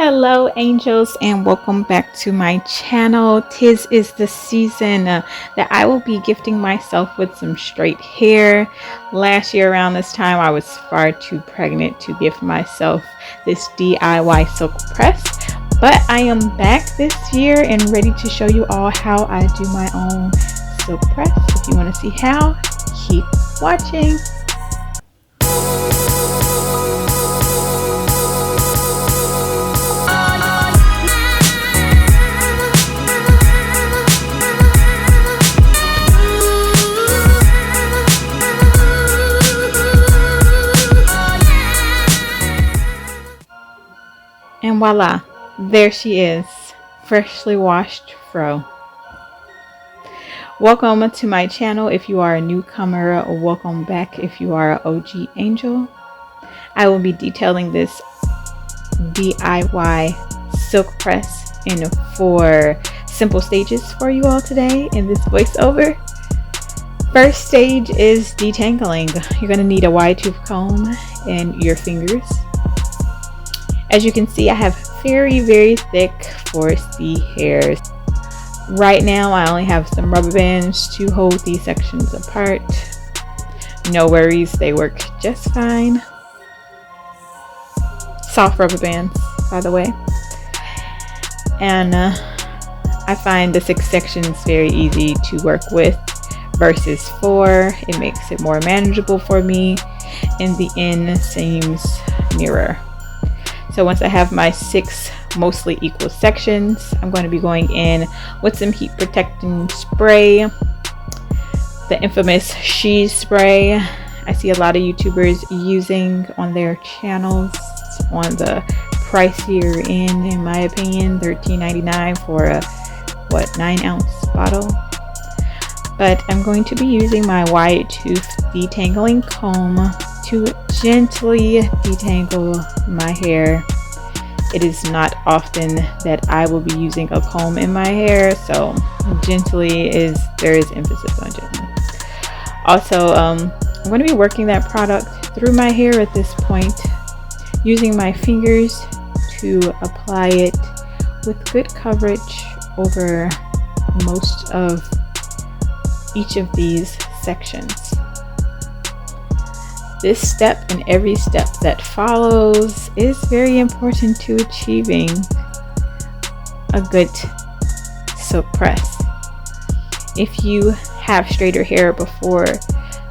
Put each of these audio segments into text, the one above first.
Hello angels, and welcome back to my channel. Tis is the season that I will be gifting myself with some straight hair. Last year around this time I was far too pregnant to gift myself this DIY silk press, but I am back this year and ready to show you all how I do my own silk press. If you want to see how, keep watching. And voila, there she is, freshly washed fro. Welcome to my channel if you are a newcomer, or welcome back if you are an OG angel. I will be detailing this DIY silk press in 4 simple stages for you all today in this voiceover. First stage is detangling. You're going to need a wide tooth comb and your fingers. As you can see, I have very thick, foresty hairs. Right now, I only have some rubber bands to hold these sections apart. No worries, they work just fine. Soft rubber bands, by the way. And I find the 6 sections very easy to work with versus 4. It makes it more manageable for me, and the end seems nearer. So once I have my 6 mostly equal sections, I'm going to be going in with some heat protecting spray, the infamous She's spray. I see a lot of YouTubers using on their channels on the pricier end, in my opinion. $13.99 for a 9-ounce bottle. But I'm going to be using my wide tooth detangling comb to gently detangle my hair. It is not often that I will be using a comb in my hair, so there is emphasis on gently. Also, I'm going to be working that product through my hair at this point, using my fingers to apply it with good coverage over most of each of these sections. This step and every step that follows is very important to achieving a good silk press. If you have straighter hair before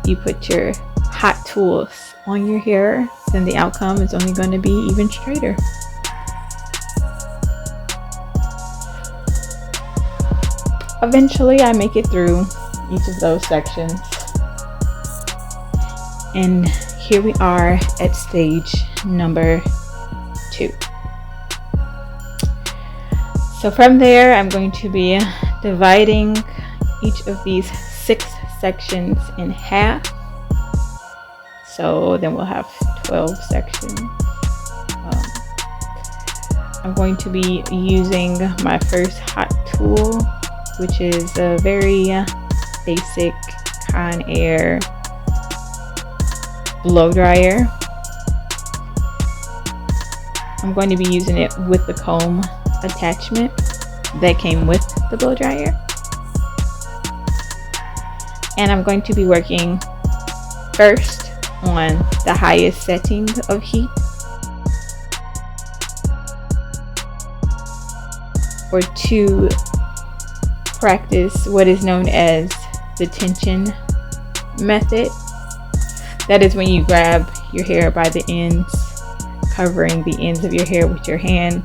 you put your hot tools on your hair, then the outcome is only going to be even straighter. Eventually, I make it through each of those sections. And here we are at stage number 2. So from there, I'm going to be dividing each of these 6 sections in half. So then we'll have 12 sections. I'm going to be using my first hot tool, which is a very basic Conair blow dryer. I'm going to be using it with the comb attachment that came with the blow dryer, and I'm going to be working first on the highest setting of heat, or to practice what is known as the tension method. That is when you grab your hair by the ends, covering the ends of your hair with your hand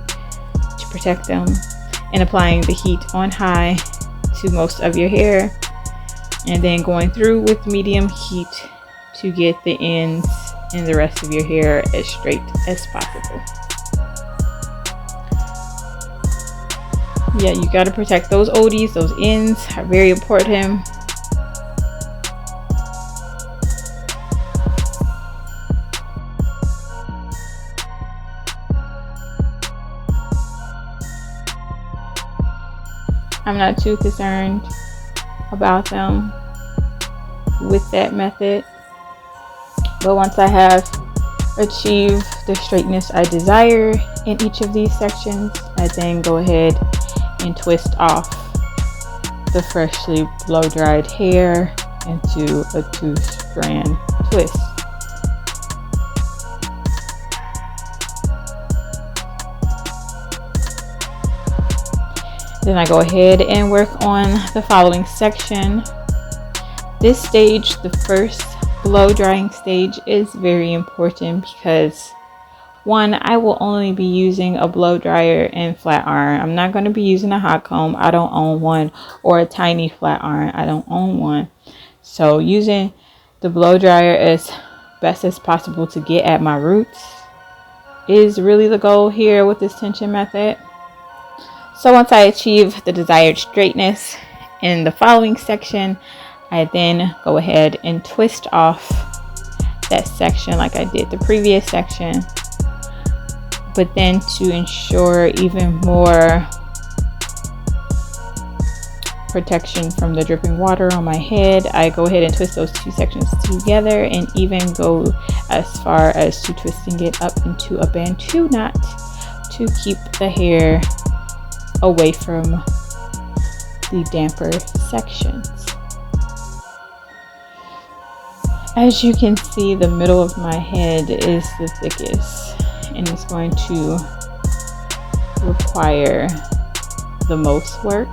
to protect them, and applying the heat on high to most of your hair, and then going through with medium heat to get the ends and the rest of your hair as straight as possible. Yeah, you got to protect those oldies. Those ends are very important. I'm not too concerned about them with that method, but once I have achieved the straightness I desire, in each of these sections. I then go ahead and twist off the freshly blow dried hair into a 2-strand twist. Then I go ahead and work on the following section. This stage, the first blow drying stage, is very important because one, I will only be using a blow dryer and flat iron. I'm not going to be using a hot comb. I don't own one, or a tiny flat iron. I don't own one. So using the blow dryer as best as possible to get at my roots is really the goal here with this tension method. So once I achieve the desired straightness in the following section, I then go ahead and twist off that section like I did the previous section. But then to ensure even more protection from the dripping water on my head, I go ahead and twist those two sections together, and even go as far as to twisting it up into a Bantu knot to keep the hair away from the damper sections. As you can see, the middle of my head is the thickest, and it's going to require the most work.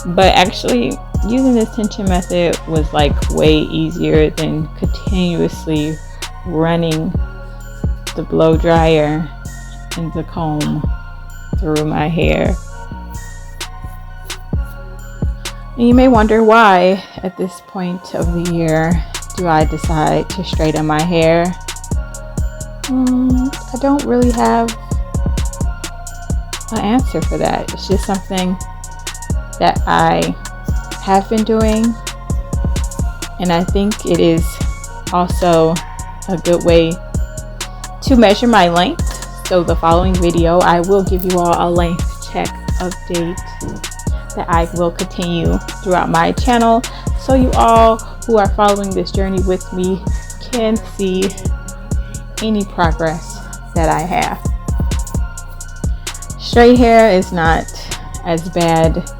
But actually, using this tension method was like way easier than continuously running the blow dryer and the comb through my hair. And you may wonder why at this point of the year do I decide to straighten my hair. I don't really have an answer for that. It's just something that I have been doing, and I think it is also a good way to measure my length. So the following video, I will give you all a length check update that I will continue throughout my channel, so you all who are following this journey with me can see any progress that I have. Straight hair is not as bad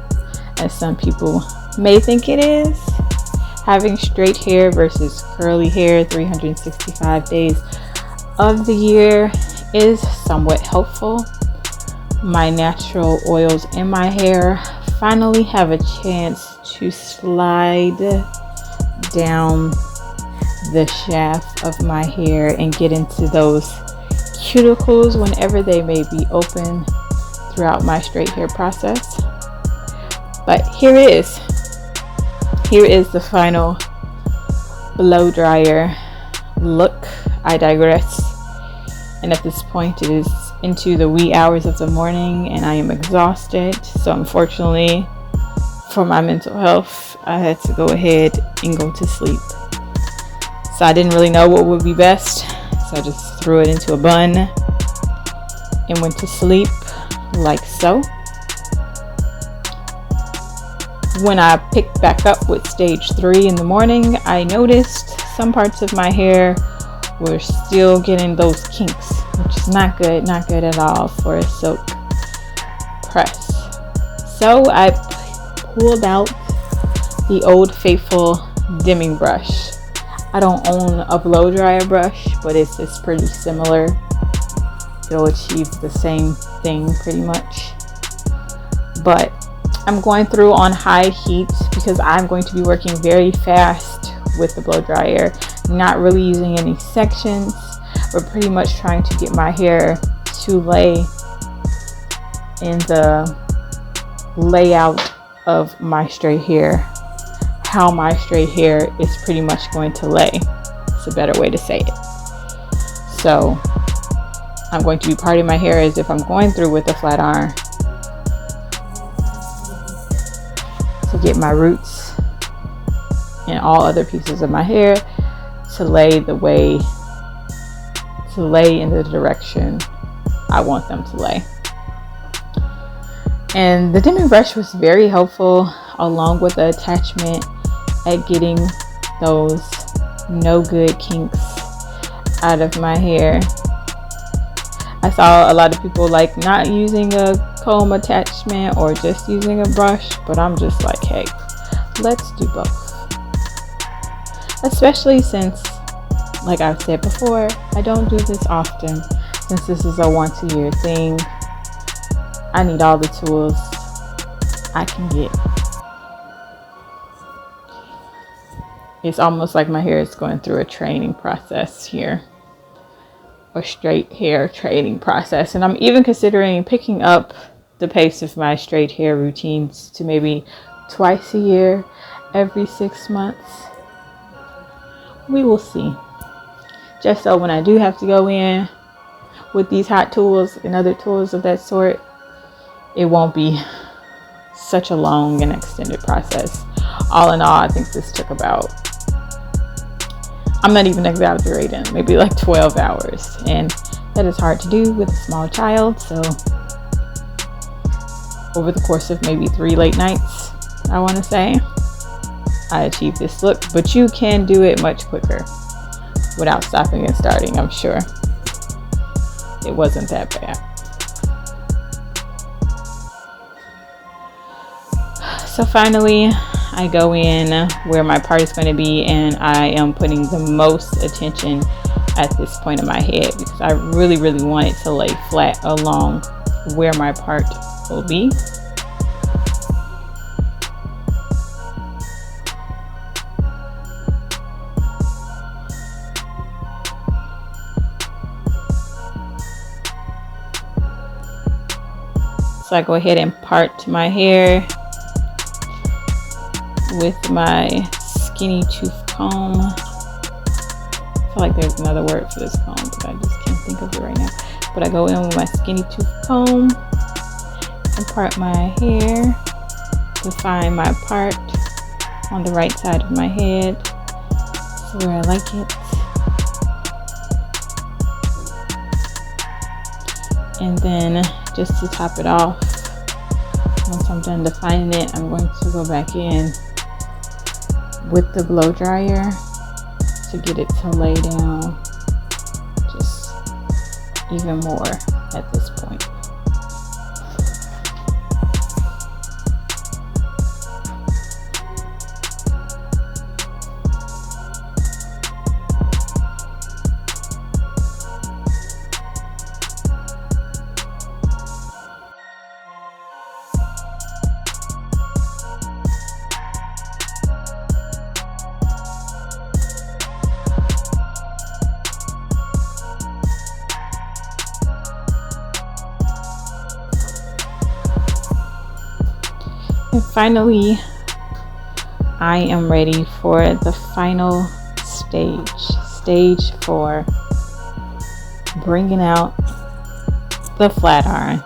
as some people may think it is. Having straight hair versus curly hair 365 days of the year is somewhat helpful. My natural oils in my hair finally have a chance to slide down the shaft of my hair and get into those cuticles whenever they may be open throughout my straight hair process. But here it is. Here is the final blow dryer look. I digress. And at this point, it is into the wee hours of the morning, and I am exhausted. So unfortunately, for my mental health, I had to go ahead and go to sleep. So I didn't really know what would be best, so I just threw it into a bun and went to sleep like so. When I picked back up with stage 3 in the morning, I noticed some parts of my hair were still getting those kinks, which is not good at all for a silk press. So I pulled out the old faithful dimming brush. I don't own a blow dryer brush, but it's pretty similar. It'll achieve the same thing pretty much. But I'm going through on high heat because I'm going to be working very fast with the blow dryer, not really using any sections. We're pretty much trying to get my hair to lay in the layout of my straight hair, how my straight hair is pretty much going to lay. It's a better way to say it. So I'm going to be parting my hair as if I'm going through with a flat iron to get my roots and all other pieces of my hair to lay in the direction I want them to lay. And the dimming brush was very helpful, along with the attachment, at getting those no good kinks out of my hair. I saw a lot of people like not using a comb attachment or just using a brush, but I'm just like, hey, let's do both. Especially since, like I've said before, I don't do this often. Since this is a once a year thing, I need all the tools I can get. It's almost like my hair is going through a training process here. A straight hair training process. And I'm even considering picking up the pace of my straight hair routines to maybe twice a year, every 6 months. We will see. Just so when I do have to go in with these hot tools and other tools of that sort, it won't be such a long and extended process. All in all, I think this took about, I'm not even exaggerating, maybe like 12 hours. And that is hard to do with a small child. So over the course of maybe 3 late nights, I want to say, I achieved this look. But you can do it much quicker without stopping and starting, I'm sure. It wasn't that bad. So finally, I go in where my part is going to be, and I am putting the most attention at this point in my head because I really want it to lay flat along where my part will be. So I go ahead and part my hair with my skinny tooth comb. I feel like there's another word for this comb, but I just can't think of it right now. But I go in with my skinny tooth comb and part my hair to find my part on the right side of my head. So where I like it. And then just to top it off, once I'm done defining it, I'm going to go back in with the blow dryer to get it to lay down just even more at this point. And finally, I am ready for the final stage 4, bringing out the flat iron.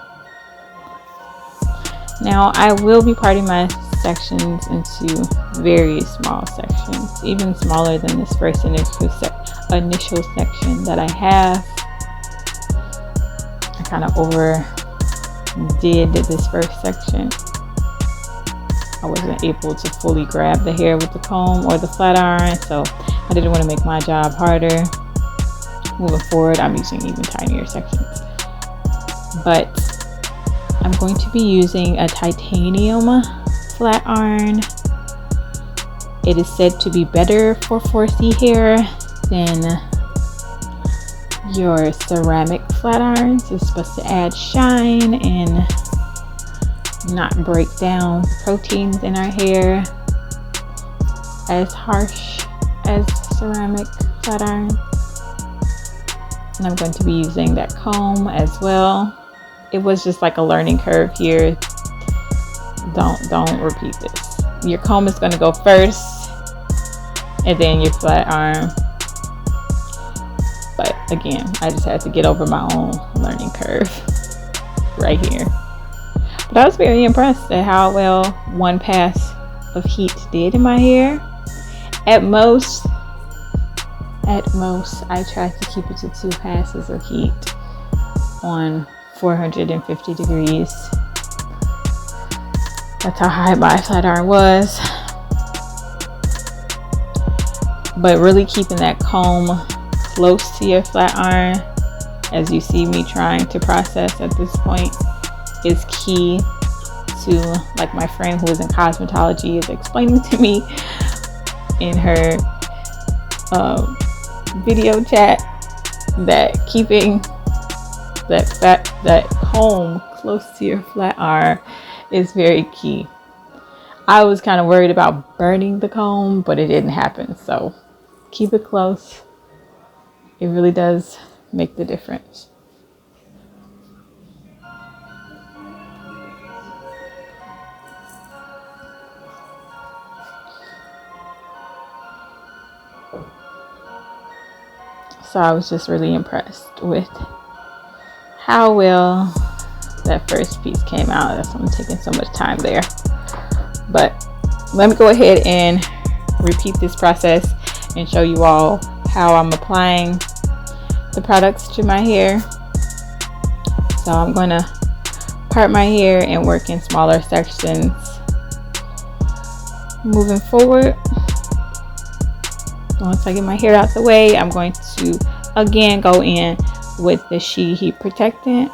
Now I will be parting my sections into very small sections, even smaller than this first initial section that I have. I kind of overdid this first section. I wasn't able to fully grab the hair with the comb or the flat iron, so I didn't want to make my job harder. Moving forward, I'm using even tinier sections. But I'm going to be using a titanium flat iron. It is said to be better for 4C hair than your ceramic flat irons. It's supposed to add shine and not break down proteins in our hair as harsh as ceramic flat iron. And I'm going to be using that comb as well. It was just like a learning curve here. Don't repeat this. Your comb is going to go first and then your flat iron. But again, I just had to get over my own learning curve right here. But I was very impressed at how well one pass of heat did in my hair. At most, I tried to keep it to 2 passes of heat on 450 degrees. That's how high my flat iron was. But really keeping that comb close to your flat iron as you see me trying to process at this point, is key to, like my friend who is in cosmetology is explaining to me in her video chat, that keeping that comb close to your flat iron is very key. I was kind of worried about burning the comb, but it didn't happen. So keep it close. It really does make the difference. So I was just really impressed with how well that first piece came out. That's why I'm taking so much time there. But let me go ahead and repeat this process and show you all how I'm applying the products to my hair. So I'm going to part my hair and work in smaller sections. Moving forward, once I get my hair out the way, I'm going to again go in with the heat protectant.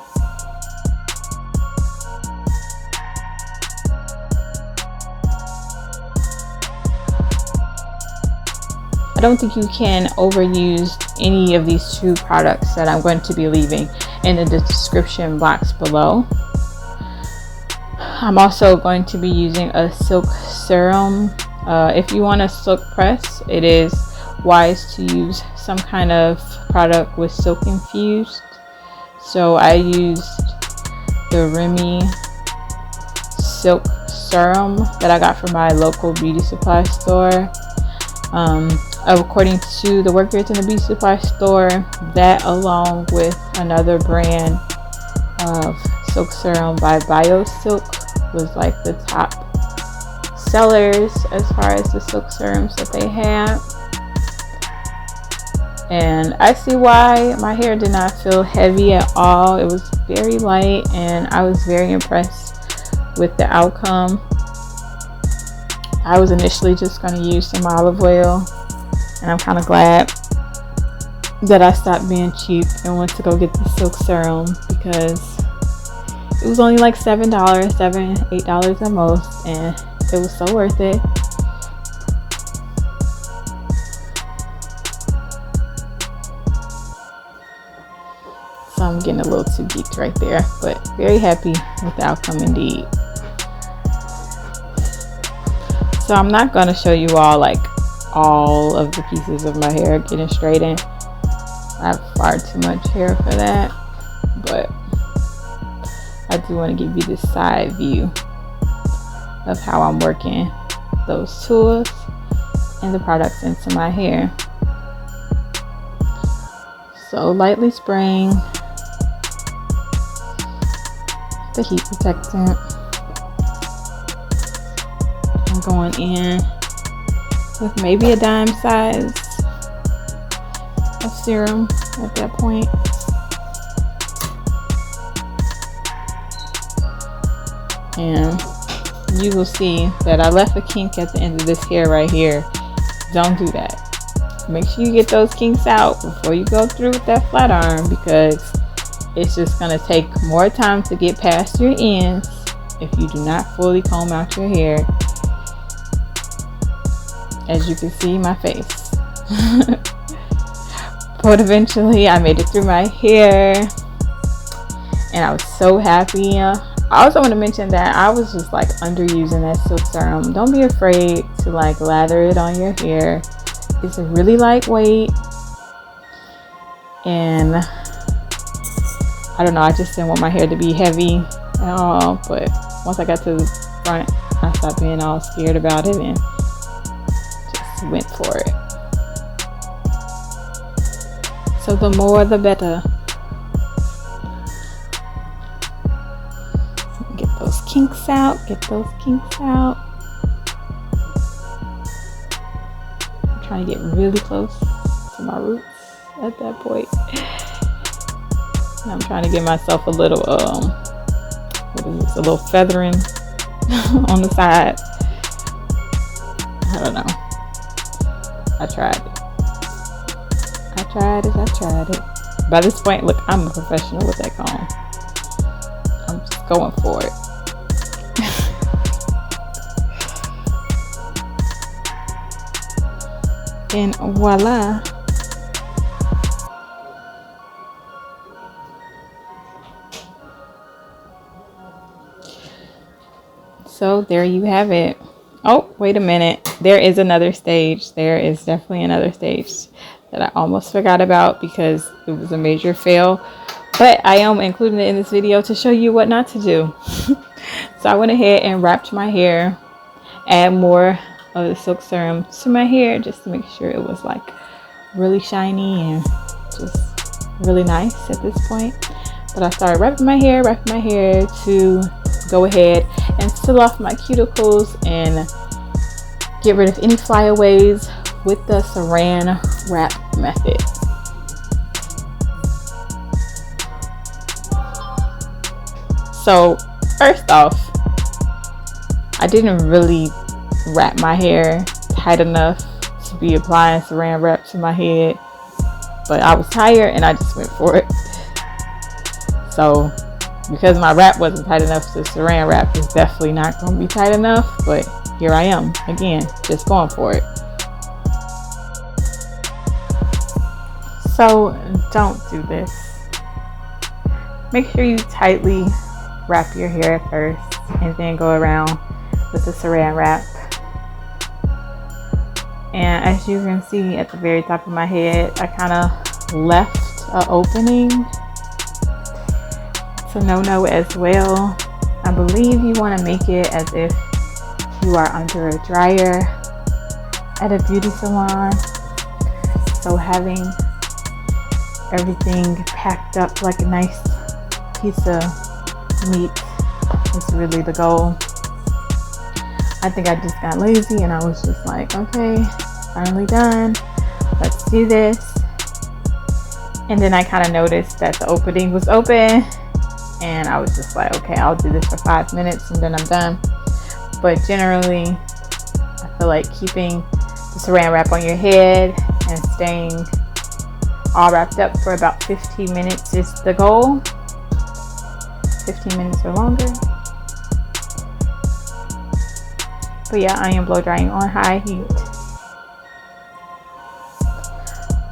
I don't think you can overuse any of these two products that I'm going to be leaving in the description box below. I'm also going to be using a silk serum. If you want a silk press, it is wise to use some kind of product with silk infused. So I used the Remy silk serum that I got from my local beauty supply store. According to the workers in the beauty supply store, that along with another brand of silk serum by BioSilk was like the top sellers as far as the silk serums that they had. And I see why my hair did not feel heavy at all. It was very light and I was very impressed with the outcome. I was initially just going to use some olive oil, and I'm kind of glad that I stopped being cheap and went to go get the silk serum, because it was only like $7, $8 at most, and it was so worth it. So I'm getting a little too geeked right there, but very happy with the outcome indeed. So I'm not going to show you all like all of the pieces of my hair getting straightened. I have far too much hair for that, but I do want to give you this side view of how I'm working those tools and the products into my hair. So lightly spraying the heat protectant. I'm going in with maybe a dime size of serum at that point. And you will see that I left a kink at the end of this hair right here. Don't do that. Make sure you get those kinks out before you go through with that flat iron, because it's just going to take more time to get past your ends if you do not fully comb out your hair. As you can see, my face. But eventually I made it through my hair and I was so happy. I also want to mention that I was just like underusing that silk serum. Don't be afraid to like lather it on your hair. It's really lightweight, and I don't know, I just didn't want my hair to be heavy at all. But once I got to the front, I stopped being all scared about it and just went for it. So the more the better. Get those kinks out, get those kinks out. I'm trying to get really close to my roots at that point. And I'm trying to give myself a little, what is this, a little feathering on the side. I don't know. I tried it. By this point, look, I'm a professional with that comb. I'm just going for it. And voila. So there you have it. Oh, wait a minute. There is another stage. There is definitely another stage that I almost forgot about because it was a major fail. But I am including it in this video to show you what not to do. So I went ahead and wrapped my hair. Add more of the silk serum to my hair just to make sure it was like really shiny and just really nice at this point. But I started wrapping my hair to go ahead and seal off my cuticles and get rid of any flyaways with the saran wrap method. So first off, I didn't really wrap my hair tight enough to be applying saran wrap to my head, but I was tired and I just went for it. So because my wrap wasn't tight enough, the saran wrap is definitely not going to be tight enough, but here I am again, just going for it. So don't do this. Make sure you tightly wrap your hair at first and then go around with the saran wrap. And as you can see at the very top of my head, I kind of left an opening. It's a no-no as well. I believe you want to make it as if you are under a dryer at a beauty salon. So having everything packed up like a nice piece of meat is really the goal. I think I just got lazy and I was just like, okay, finally done. Let's do this. And then I kind of noticed that the opening was open and I was just like, okay, I'll do this for 5 minutes and then I'm done. But generally, I feel like keeping the saran wrap on your head and staying all wrapped up for about 15 minutes is the goal. 15 minutes or longer. But yeah, I am blow drying on high heat.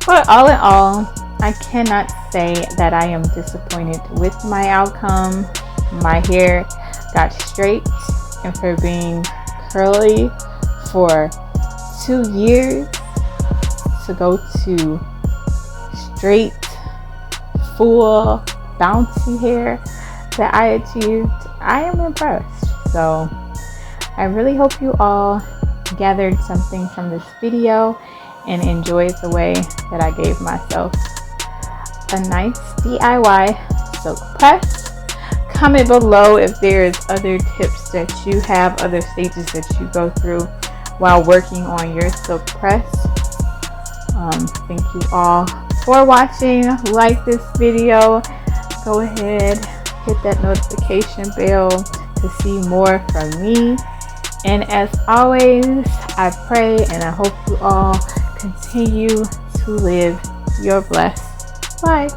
But all in all, I cannot say that I am disappointed with my outcome. My hair got straight, and for being curly for 2 years, to go to straight, full, bouncy hair that I achieved, I am impressed. So I really hope you all gathered something from this video and enjoyed the way that I gave myself a nice DIY silk press. Comment below if there's other tips that you have, other stages that you go through while working on your silk press. Thank you all for watching. Like this video. Go ahead, hit that notification bell to see more from me. And as always, I pray and I hope you all continue to live your blessed life.